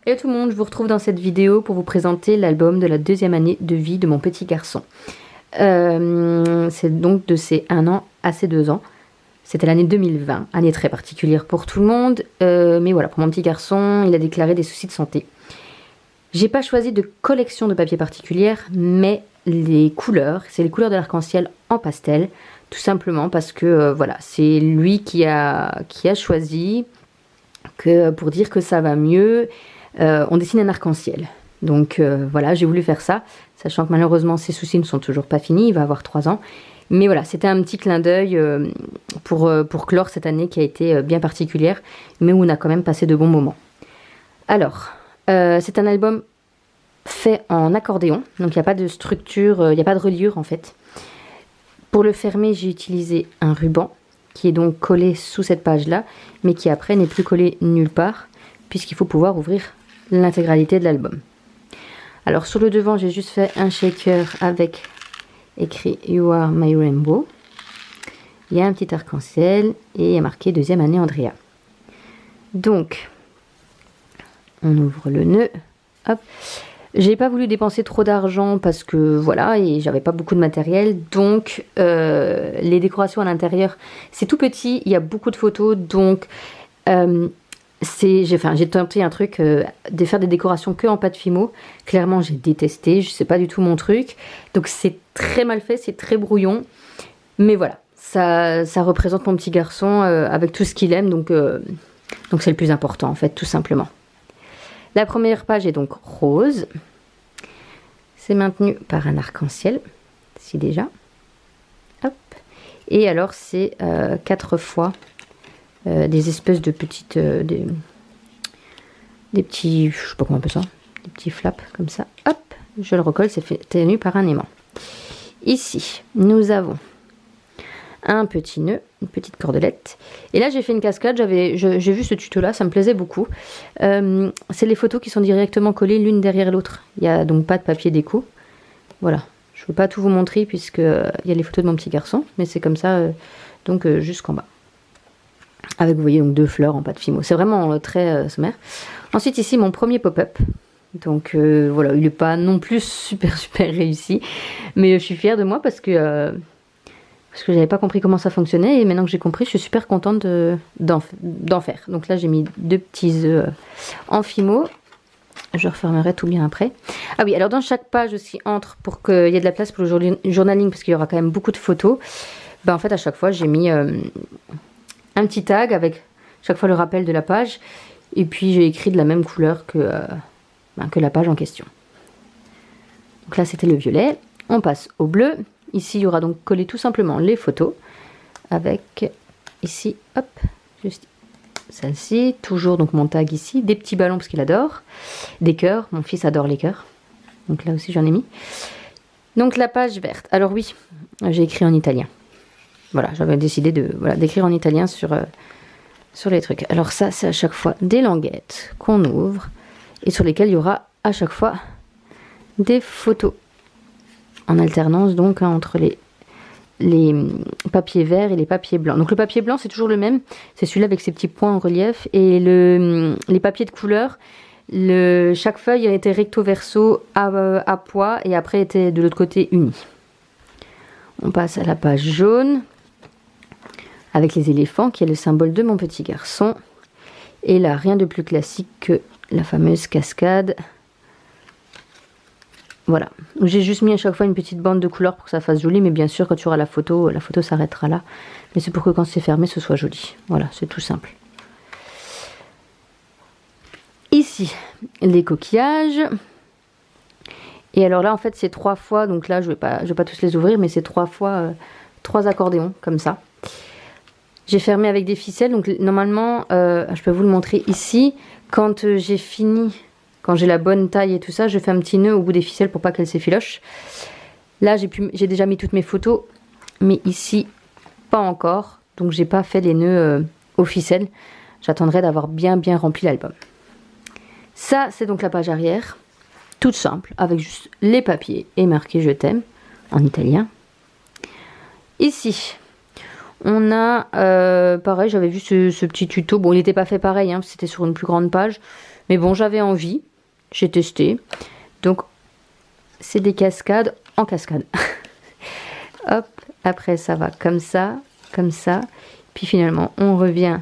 Hello tout le monde, je vous retrouve dans cette vidéo pour vous présenter l'album de la deuxième année de vie de mon petit garçon. C'est donc de ses 1 an à ses 2 ans. C'était l'année 2020, année très particulière pour tout le monde. Mais voilà, pour mon petit garçon, il a déclaré des soucis de santé. J'ai pas choisi de collection de papier particulière, mais les couleurs, c'est les couleurs de l'arc-en-ciel en pastel. Tout simplement parce que voilà, c'est lui qui a choisi que pour dire que ça va mieux. On dessine un arc-en-ciel. Donc voilà, j'ai voulu faire ça, sachant que malheureusement ses soucis ne sont toujours pas finis, il va avoir 3 ans. Mais voilà, c'était un petit clin d'œil pour clore cette année qui a été bien particulière, mais où on a quand même passé de bons moments. Alors, c'est un album fait en accordéon, donc il n'y a pas de structure, il n'y a pas de reliure en fait. Pour le fermer, j'ai utilisé un ruban qui est donc collé sous cette page-là, mais qui après n'est plus collé nulle part, puisqu'il faut pouvoir ouvrir l'intégralité de l'album. Alors sur le devant, j'ai juste fait un shaker avec écrit You Are My Rainbow. Il y a un petit arc-en-ciel et il y a marqué deuxième année Andrea. Donc, on ouvre le nœud. Hop. J'ai pas voulu dépenser trop d'argent parce que voilà, et j'avais pas beaucoup de matériel. Donc, les décorations à l'intérieur, c'est tout petit, il y a beaucoup de photos. Donc, j'ai tenté un truc de faire des décorations que en pâte Fimo. Clairement j'ai détesté, je sais pas du tout mon truc, donc c'est très mal fait, c'est très brouillon, mais voilà, ça représente mon petit garçon avec tout ce qu'il aime, donc c'est le plus important en fait, tout simplement. La première page est donc rose, c'est maintenu par un arc-en-ciel, ici déjà, hop, et alors c'est 4 fois des espèces de petites des petits, je sais pas comment on appelle ça, des petits flaps comme ça, hop, je le recolle, c'est tenu par un aimant. Ici nous avons un petit nœud, une petite cordelette, et là j'ai fait une cascade, j'ai vu ce tuto là, ça me plaisait beaucoup. C'est les photos qui sont directement collées l'une derrière l'autre, il n'y a donc pas de papier déco, voilà, je ne peux pas tout vous montrer puisque il y a les photos de mon petit garçon, mais c'est comme ça, donc jusqu'en bas. Avec, vous voyez, donc 2 fleurs en pâte Fimo. C'est vraiment très sommaire. Ensuite, ici, mon premier pop-up. Donc, voilà, il n'est pas non plus super réussi. Mais je suis fière de moi parce que j'avais pas compris comment ça fonctionnait. Et maintenant que j'ai compris, je suis super contente d'en faire. Donc là, j'ai mis 2 petits œufs en Fimo. Je refermerai tout bien après. Ah oui, alors dans chaque page aussi, pour qu'il y ait de la place pour le journaling, parce qu'il y aura quand même beaucoup de photos, en fait, à chaque fois, j'ai mis un petit tag avec chaque fois le rappel de la page, et puis j'ai écrit de la même couleur que la page en question. Donc là c'était le violet, on passe au bleu. Ici il y aura donc collé tout simplement les photos avec ici, hop, juste celle-ci, toujours donc mon tag ici, des petits ballons parce qu'il adore, des cœurs, mon fils adore les cœurs, donc là aussi j'en ai mis. Donc la page verte, alors oui, j'ai écrit en italien. Voilà, j'avais décidé d'écrire en italien sur les trucs. Alors ça, c'est à chaque fois des languettes qu'on ouvre et sur lesquelles il y aura à chaque fois des photos. En alternance donc entre les papiers verts et les papiers blancs. Donc le papier blanc, c'est toujours le même. C'est celui-là avec ses petits points en relief. Et les papiers de couleur, chaque feuille a été recto verso à poids et après était de l'autre côté uni. On passe à la page jaune, avec les éléphants, qui est le symbole de mon petit garçon. Et là, rien de plus classique que la fameuse cascade. Voilà. J'ai juste mis à chaque fois une petite bande de couleurs pour que ça fasse joli, mais bien sûr, quand tu auras la photo s'arrêtera là. Mais c'est pour que quand c'est fermé, ce soit joli. Voilà, c'est tout simple. Ici, les coquillages. Et alors là, en fait, c'est 3 fois, donc là, je vais pas tous les ouvrir, mais c'est 3 fois 3 accordéons, comme ça. J'ai fermé avec des ficelles, donc normalement, je peux vous le montrer ici. Quand j'ai fini, quand j'ai la bonne taille et tout ça, je fais un petit nœud au bout des ficelles pour pas qu'elles s'effilochent. Là, j'ai déjà mis toutes mes photos, mais ici, pas encore. Donc, j'ai pas fait les nœuds aux ficelles. J'attendrai d'avoir bien rempli l'album. Ça, c'est donc la page arrière, toute simple, avec juste les papiers et marqué « Je t'aime » en italien. Ici, on a, pareil, j'avais vu ce petit tuto. Bon, il n'était pas fait pareil, hein, c'était sur une plus grande page. Mais bon, j'avais envie, j'ai testé. Donc, c'est des cascades en cascade. Hop, après ça va comme ça, comme ça. Puis finalement, on revient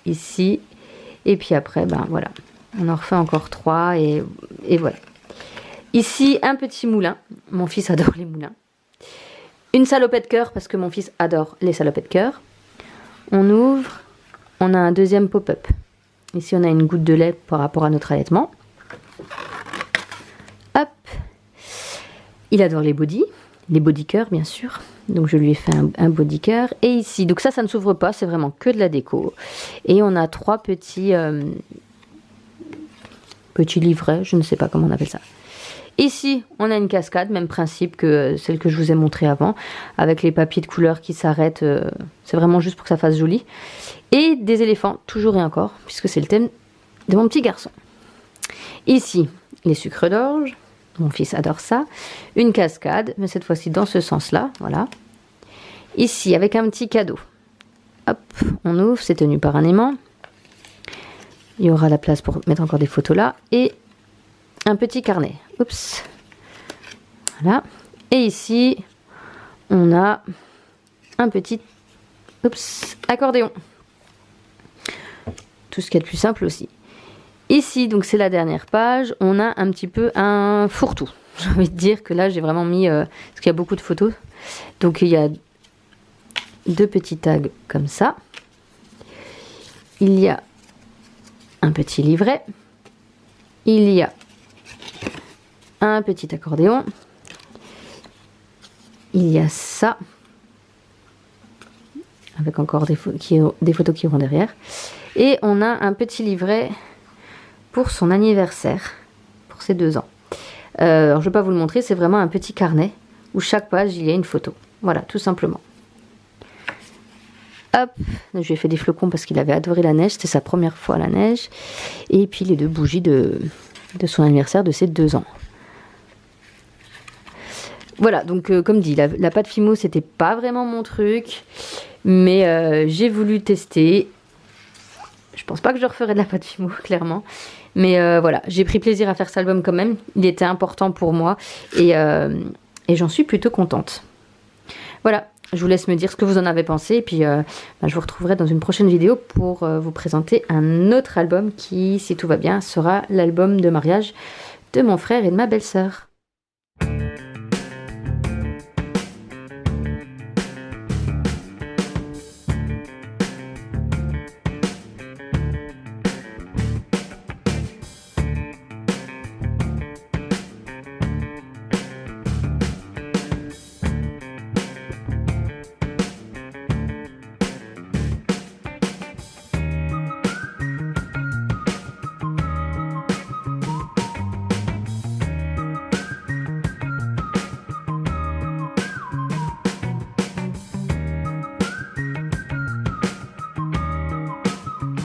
ici. Et puis après, ben voilà, on en refait encore 3 et voilà. Ici, un petit moulin. Mon fils adore les moulins. Une salopette cœur parce que mon fils adore les salopettes cœur. On ouvre, on a un deuxième pop-up. Ici, on a une goutte de lait par rapport à notre allaitement. Hop. Il adore les body cœurs bien sûr. Donc je lui ai fait un body cœur. Et ici, donc ça ne s'ouvre pas, c'est vraiment que de la déco. Et on a 3 petits livrets, je ne sais pas comment on appelle ça. Ici, on a une cascade, même principe que celle que je vous ai montrée avant, avec les papiers de couleur qui s'arrêtent. C'est vraiment juste pour que ça fasse joli. Et des éléphants, toujours et encore, puisque c'est le thème de mon petit garçon. Ici, les sucres d'orge. Mon fils adore ça. Une cascade, mais cette fois-ci dans ce sens-là. Voilà. Ici, avec un petit cadeau. Hop, on ouvre, c'est tenu par un aimant. Il y aura la place pour mettre encore des photos là. Et un petit carnet. Oups. Voilà. Et ici, on a un petit accordéon. Tout ce qu'il y a de plus simple aussi. Ici, donc c'est la dernière page, on a un petit peu un fourre-tout. J'ai envie de dire que là, j'ai vraiment mis... parce qu'il y a beaucoup de photos. Donc il y a 2 petits tags comme ça. Il y a un petit livret. Il y a un petit accordéon. Il y a ça. Avec encore des photos qui vont derrière. Et on a un petit livret pour son anniversaire, pour ses 2 ans. Alors je ne vais pas vous le montrer, c'est vraiment un petit carnet où chaque page il y a une photo. Voilà, tout simplement. Hop, je lui ai fait des flocons parce qu'il avait adoré la neige, c'était sa première fois à la neige. Et puis les 2 bougies de son anniversaire de ses 2 ans. Voilà, donc comme dit, la pâte Fimo c'était pas vraiment mon truc, mais j'ai voulu tester. Je pense pas que je referai de la pâte Fimo, clairement. Mais voilà, j'ai pris plaisir à faire cet album quand même. Il était important pour moi et j'en suis plutôt contente. Voilà, je vous laisse me dire ce que vous en avez pensé. Et puis je vous retrouverai dans une prochaine vidéo pour vous présenter un autre album qui, si tout va bien, sera l'album de mariage de mon frère et de ma belle-sœur.